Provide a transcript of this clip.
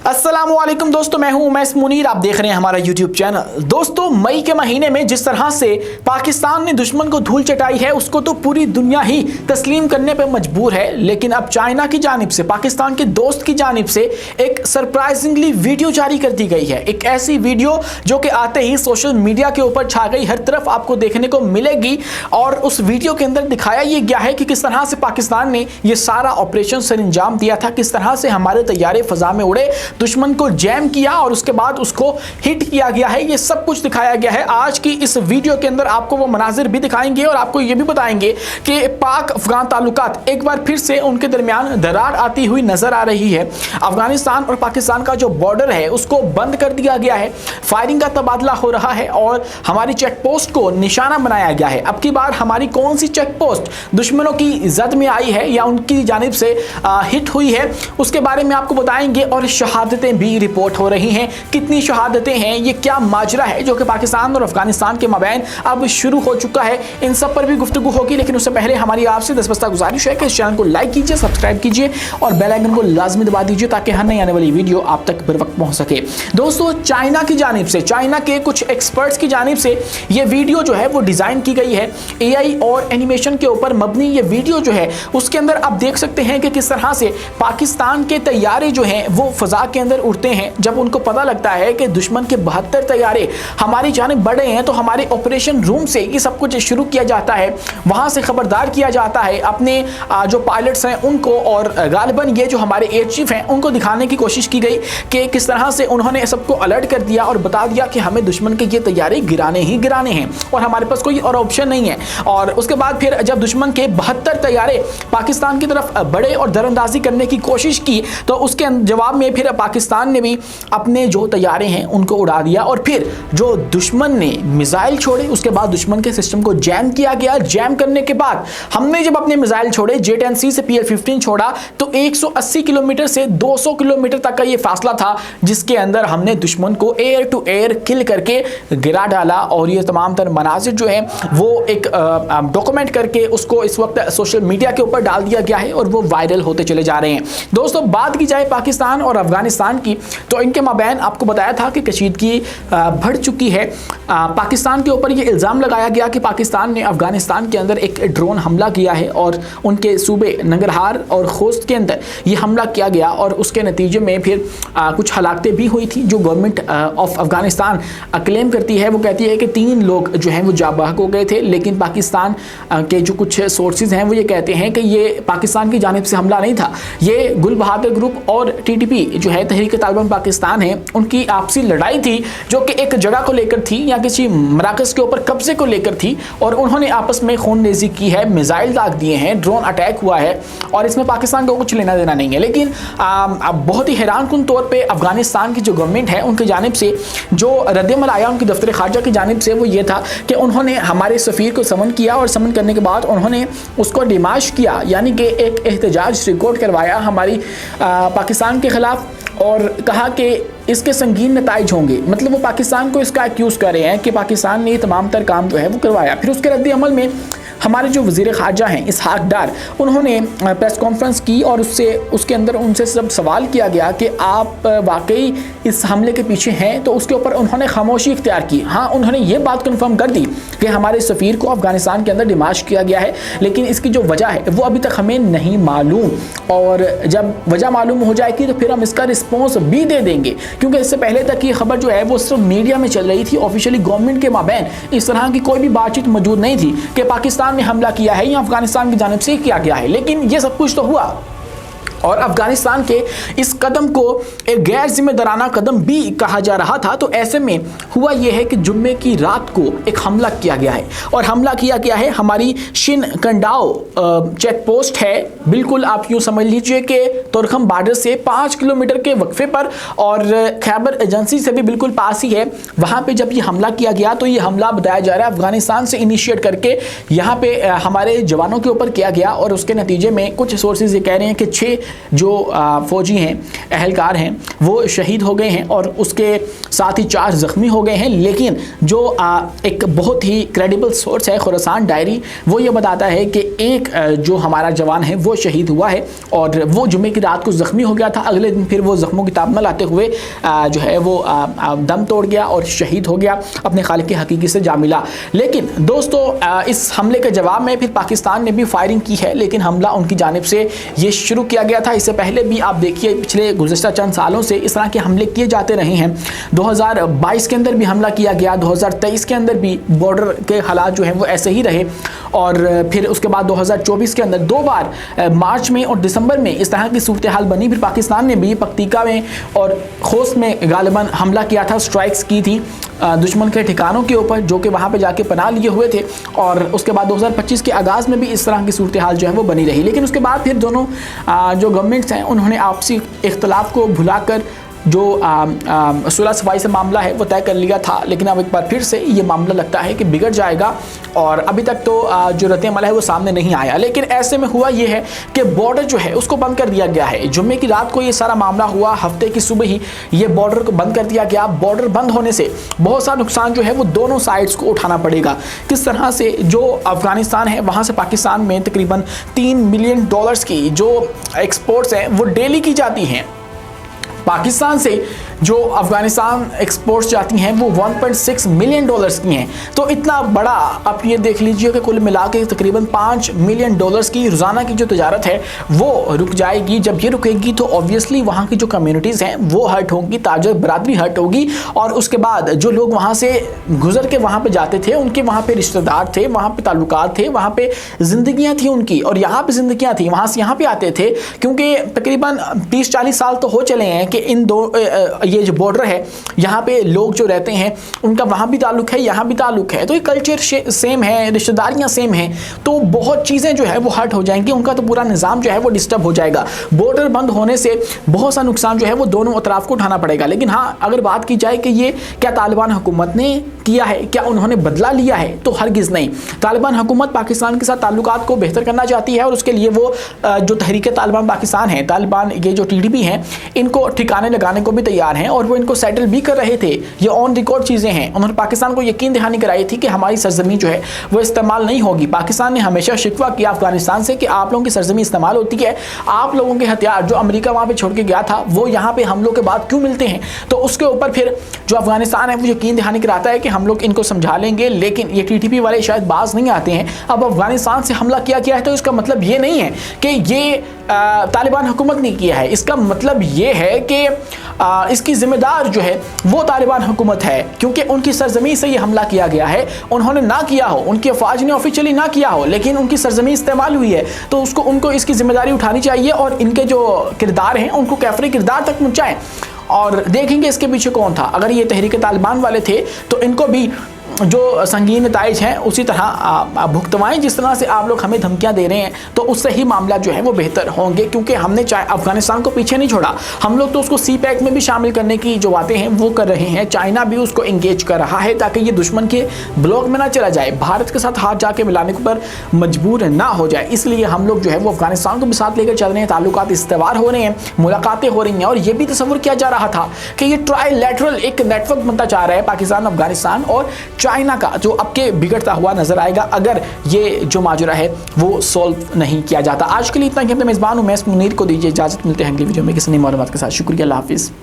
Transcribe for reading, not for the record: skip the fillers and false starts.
अस्सलामुअलैकुम दोस्तों, मैं हूं उमैस मुनीर। आप देख रहे हैं हमारा YouTube चैनल। दोस्तों, मई के महीने में जिस तरह से पाकिस्तान ने दुश्मन को धूल चटाई है उसको तो पूरी दुनिया ही तस्लीम करने पर मजबूर है। लेकिन अब चाइना की जानिब से, पाकिस्तान के दोस्त की जानिब से एक सरप्राइजिंगली वीडियो जारी कर दी गई है। एक ऐसी वीडियो जो कि आते ही सोशल मीडिया के ऊपर छा गई, हर तरफ आपको देखने को मिलेगी। और उस वीडियो के अंदर दिखाया यह गया है कि किस तरह से पाकिस्तान ने यह सारा ऑपरेशन सर अंजाम दिया था, किस तरह से हमारे तैयारे फजा में उड़े, दुश्मन को जैम किया और उसके बाद उसको हिट किया गया है। ये सब कुछ दिखाया गया है। आज की इस वीडियो के अंदर आपको वो मनाजिर भी दिखाएंगे और आपको ये भी बताएंगे कि पाक अफगान ताल्लुकात एक बार फिर से उनके दरमियान दरार आती हुई नजर आ रही है। अफगानिस्तान और पाकिस्तान का जो बॉर्डर है उसको बंद कर दिया गया है, फायरिंग का तबादला हो रहा है और हमारी चेक पोस्ट को निशाना बनाया गया है। अब की बार हमारी कौन सी चेक पोस्ट दुश्मनों की जद में आई है या उनकी जानिब से हिट हुई है, उसके बारे में आपको बताएंगे। और शहादतें भी रिपोर्ट हो रही हैं। कितनी शहादतें हैं, ये क्या माजरा है जो कि पाकिस्तान और अफगानिस्तान के मबैन अब शुरू हो चुका है, इन सब पर भी गुफ्तगू होगी। लेकिन उससे पहले हमारी आपसे दसबस्ता गुजारिश है कि इस चैनल को लाइक कीजिए, सब्सक्राइब कीजिए और बेल आइकन को लाजमी दबा दीजिए ताकि हर नई आने वाली वीडियो आप तक बर वक्त पहुंच सके। दोस्तों, चाइना की जानिब से, चाइना के कुछ एक्सपर्ट्स की जानिब से ये वीडियो जो है वो डिजाइन की गई है। AI और एनिमेशन के ऊपर मबनी ये वीडियो जो है उसके अंदर आप देख सकते हैं कि किस तरह से पाकिस्तान के तैयारे जो हैं वो फजा के अंदर उड़ते हैं। जब उनको पता लगता है कि दुश्मन के 72 तैयारे हमारी जानिब बढ़े हैं तो हमारे ऑपरेशन रूम से ये सब कुछ शुरू किया जाता है, वहां से खबरदार किया जाता है अपने जो पायलट्स हैं उनको। और गालिबन ये जो हमारे एयर चीफ हैं उनको दिखाने की कोशिश की गई कि किस तरह से उन्होंने सबको अलर्ट कर दिया और बता दिया कि हमें दुश्मन के ये तैयारे गिराने ही गिराने हैं और हमारे पास कोई और ऑप्शन नहीं है। और उसके बाद फिर जब दुश्मन के 72 तैयारे पाकिस्तान की तरफ बढ़े और दरअंदाजी करने की कोशिश की तो उसके जवाब में फिर पाकिस्तान ने भी अपने जो तैयारे हैं उनको उड़ा दिया। और फिर जो दुश्मन ने मिसाइल छोड़े उसके बाद दुश्मन के सिस्टम को जैम किया गया। जैम करने के बाद हमने जब अपने मिसाइल छोड़े, J-10C से PL-15 छोड़ा तो 180 किलोमीटर से 200 किलोमीटर तक का ये फासला था जिसके अंदर हमने दुश्मन को एयर टू एयर किल करके गिरा डाला। और ये तमाम तर मनाजिर जो है वो एक डॉक्यूमेंट करके उसको इस वक्त सोशल मीडिया के ऊपर डाल दिया गया है और वो वायरल होते चले जा रहे हैं। दोस्तों, बात की जाए पाकिस्तान और अफगानिस्तान की तो इनके माबैन आपको बताया था कि कशीदगी बढ़ चुकी है। पाकिस्तान के ऊपर ये इल्ज़ाम लगाया गया कि पाकिस्तान ने अफगानिस्तान के अंदर एक ड्रोन हमला किया है और उनके सूबे नंगरहार और खोस्त के अंदर ये हमला किया गया और उसके नतीजे में फिर कुछ हलाकतें भी हुई थी। जो गवर्नमेंट ऑफ अफगानिस्तान क्लेम करती है वो कहती है कि 3 लोग जो हैं वो जाबाक हो गए थे। लेकिन पाकिस्तान के जो कुछ सोर्सेज हैं वो ये कहते हैं कि ये पाकिस्तान की जानिब से हमला नहीं था, ये गुल बहादुर ग्रुप और TTP जो है तहरीक तालिबान पाकिस्तान है उनकी आपसी लड़ाई थी जो कि एक जगह को लेकर थी या किसी मराकज़ के ऊपर कब्जे को लेकर थी और उन्होंने आपस में खूनरेज़ी की है, मिसाइल दाग दिए हैं, ड्रोन अटैक हुआ है और इसमें पाकिस्तान को कुछ लेना देना नहीं है। लेकिन बहुत ही हैरानकुन तौर पे अफगानिस्तान की जो गवर्नमेंट है उनकी जानिब से जो रद्दमल आया उनकी दफ्तर खारजा की जानिब से वो ये था कि उन्होंने हमारे सफ़ीर को समन किया और समन करने के बाद उन्होंने उसको डिमाश किया, यानी कि एक एहतजाज रिकॉर्ड करवाया हमारी पाकिस्तान के ख़िलाफ़ और कहा कि इसके संगीन नताइज होंगे। मतलब वो पाकिस्तान को इसका एक्यूज़ कर रहे हैं कि पाकिस्तान ने तमाम तर काम जो है वो करवाया। फिर उसके रद्द अमल में हमारे जो वज़ीर ख़ारजा हैं इसहाक डार, उन्होंने प्रेस कॉन्फ्रेंस की और उसके अंदर उनसे सब सवाल किया गया कि आप वाकई इस हमले के पीछे हैं। तो उसके ऊपर उन्होंने खामोशी इख्तियार की। हाँ, उन्होंने ये बात कन्फर्म कर दी कि हमारे सफ़ीर को अफ़गानिस्तान के अंदर डिमाश किया गया है, लेकिन इसकी जो वजह है वो अभी तक हमें नहीं मालूम और जब वजह मालूम हो जाएगी तो फिर हम इसका रिस्पॉन्स भी दे देंगे। क्योंकि इससे पहले तक ये खबर जो है वो सिर्फ मीडिया में चल रही थी, ऑफिशियली गवर्नमेंट के माबैन इस तरह की कोई भी बातचीत मौजूद नहीं थी कि पाकिस्तान ने हमला किया है या अफगानिस्तान की जानिब से किया गया है। लेकिन ये सब कुछ तो हुआ और अफगानिस्तान के इस कदम को एक गैर जिम्मेदाराना कदम भी कहा जा रहा था। तो ऐसे में हुआ यह है कि जुम्मे की रात को एक हमला किया गया है और हमला किया गया है हमारी शिन कंडाओ चेक पोस्ट है, बिल्कुल आप यूँ समझ लीजिए कि तुर्खम बॉर्डर से 5 किलोमीटर के वक्फे पर और खैबर एजेंसी से भी बिल्कुल पास ही है। वहाँ पे जब ये हमला किया गया तो ये हमला बताया जा रहा है अफगानिस्तान से इनिशिएट करके यहाँ पे हमारे जवानों के ऊपर किया गया और उसके नतीजे में कुछ सोर्सेज ये कह रहे हैं कि 6 जो फौजी हैं, अहलकार हैं, वो शहीद हो गए हैं और उसके साथ ही 4 ज़ख्मी हो गए हैं। लेकिन जो एक बहुत ही क्रेडिबल सोर्स है खुरासान डायरी, वो ये बताता है कि एक जो हमारा जवान है वो शहीद हुआ है और वो जुम्मे की रात को ज़ख्मी हो गया था। अगले दिन फिर वो ज़ख्मों की ताब में लाते हुए जो है वो दम तोड़ गया और शहीद हो गया, अपने खालिक हकीकी से जा मिला। लेकिन दोस्तों इस हमले के जवाब में फिर पाकिस्तान ने भी फायरिंग की है, लेकिन हमला उनकी जानिब से ये शुरू किया गया था। इससे पहले भी आप देखिए पिछले गुज़श्ता चंद सालों से इस तरह के हमले किए जाते रहे हैं। 2022 के अंदर भी हमला किया गया, 2023 के अंदर भी बॉर्डर के हालात जो हैं वो ऐसे ही रहे और फिर उसके बाद 2024 के अंदर 2 बार मार्च में और दिसंबर में इस तरह की सूरत हाल बनी। फिर पाकिस्तान ने भी पक्तिका में और खोस्त में गालिबन हमला किया था, स्ट्राइक्स की थी दुश्मन के ठिकानों के ऊपर जो कि वहाँ पे जाके पनाह लिए हुए थे। और उसके बाद 2025 के आगाज़ में भी इस तरह की सूरत हाल जो है वो बनी रही। लेकिन उसके बाद फिर दोनों जो गवर्नमेंट्स हैं उन्होंने आपसी इख्तलाफ को भुलाकर जो सुलह सफाई से मामला है वो तय कर लिया था। लेकिन अब एक बार फिर से ये मामला लगता है कि बिगड़ जाएगा और अभी तक तो जो रद्द-ए-अमल है वो सामने नहीं आया। लेकिन ऐसे में हुआ ये है कि बॉर्डर जो है उसको बंद कर दिया गया है। जुम्मे की रात को ये सारा मामला हुआ, हफ्ते की सुबह ही ये बॉर्डर को बंद कर दिया गया। बॉर्डर बंद होने से बहुत सा नुकसान जो है वो दोनों साइड्स को उठाना पड़ेगा। किस तरह से जो अफगानिस्तान है वहाँ से पाकिस्तान में तकरीबन $3 मिलियन की जो एक्सपोर्ट्स हैं वो डेली की जाती हैं। पाकिस्तान से जो अफगानिस्तान एक्सपोर्ट्स जाती हैं वो $1.6 मिलियन की हैं। तो इतना बड़ा आप ये देख लीजिए कि कुल मिला के तकरीबन $5 मिलियन की रोज़ाना की जो तजारत है वो रुक जाएगी। जब ये रुकेगी तो ऑब्वियसली वहाँ की जो कम्युनिटीज़ हैं वो हर्ट होंगी, ताजर बरादरी हर्ट होगी और उसके बाद जो लोग वहाँ से गुजर के वहाँ पे जाते थे, उनके वहाँ पे रिश्तेदार थे, वहाँ पे ताल्लुकात थे, वहाँ पे ज़िंदगियाँ थी उनकी और यहाँ पे ज़िंदगियाँ थी, वहाँ से यहाँ पे आते थे। क्योंकि तकरीबन 30-40 साल तो हो चले हैं कि इन दो ये जो बॉर्डर है यहाँ पे लोग जो रहते हैं उनका वहाँ भी ताल्लुक है, यहाँ भी ताल्लुक है, तो ये कल्चर सेम है, रिश्तेदारियाँ सेम हैं, तो बहुत चीज़ें जो है वो हर्ट हो जाएंगी, उनका तो पूरा निज़ाम जो है वो डिस्टर्ब हो जाएगा। बॉर्डर बंद होने से बहुत सा नुकसान जो है वो दोनों अतराफ को उठाना पड़ेगा। लेकिन हाँ, अगर बात की जाए कि ये क्या तालिबान हुकूमत ने किया है, क्या उन्होंने बदला लिया है, तो हरगिज़ नहीं। तालिबान हुकूमत पाकिस्तान के साथ ताल्लुकात को बेहतर करना चाहती है और उसके लिए वो जो तहरीक तालिबान पाकिस्तान है, तालिबान ये जो TTP हैं, इनको ठिकाने लगाने को भी तैयार हैं और वो इनको सेटल भी कर रहे थे। ये ऑन रिकॉर्ड चीज़ें हैं। उन्होंने पाकिस्तान को यकीन दहानी कराई थी कि हमारी सरजमीन जो है वो इस्तेमाल नहीं होगी। पाकिस्तान ने हमेशा शिकवा किया अफगानिस्तान से कि आप लोगों की सरजमीन इस्तेमाल होती है, आप लोगों के हथियार जो अमेरिका वहाँ पे छोड़ के गया था वो यहाँ पे हमलों के बाद क्यों मिलते हैं। तो उसके ऊपर फिर जो अफगानिस्तान है वो यकीन दहानी कराता है कि हम लोग इनको समझा लेंगे। लेकिन ये TTP वाले शायद बाज नहीं आते हैं। अब अफगानिस्तान से हमला किया गया है तो इसका मतलब ये नहीं है कि ये तालिबान हुकूमत ने किया है। इसका मतलब ये है कि इसकी जिम्मेदार जो है वो तालिबान हुकूमत है, क्योंकि उनकी सरजमीन से ये हमला किया गया है। उन्होंने ना किया हो, उनकी अफवाज ने ऑफिशियली ना किया हो, लेकिन उनकी सरजमीन इस्तेमाल हुई है, तो उनको इसकी जिम्मेदारी उठानी चाहिए और इनके जो किरदार हैं उनको कैफरी किरदार तक पहुँचाएँ और देखेंगे इसके पीछे कौन था। अगर ये तहरीक तालिबान वाले थे तो इनको भी जो संगीन नताइज हैं उसी तरह भुगतवाएं जिस तरह से आप लोग हमें धमकियां दे रहे हैं, तो उससे ही मामला जो है वो बेहतर होंगे। क्योंकि हमने चाहे अफगानिस्तान को पीछे नहीं छोड़ा, हम लोग तो उसको CPEC में भी शामिल करने की जो बातें हैं वो कर रहे हैं। चाइना भी उसको इंगेज कर रहा है ताकि ये दुश्मन के ब्लॉक में ना चला जाए, भारत के साथ हाथ जाके मिलाने पर मजबूर ना हो जाए। इसलिए हम लोग जो है वो अफगानिस्तान को भी साथ लेकर चल रहे हैं, ताल्लुकात इस्तेवार हो रहे हैं, मुलाकातें हो रही हैं। और ये भी तस्वुर किया जा रहा था कि ये ट्राइलैटरल एक नेटवर्क बनता जा रहा है पाकिस्तान, अफगानिस्तान और चाइना का, जो अब के बिगड़ता हुआ नजर आएगा अगर ये जो माजरा है वो सॉल्व नहीं किया जाता। आज के लिए इतना ही। अपने मेजबान उमैस मुनीर को दीजिए इजाजत, मिलते हैं अगली वीडियो में किसी नई मालूमात के साथ। शुक्रिया, अल्लाह हाफिज़।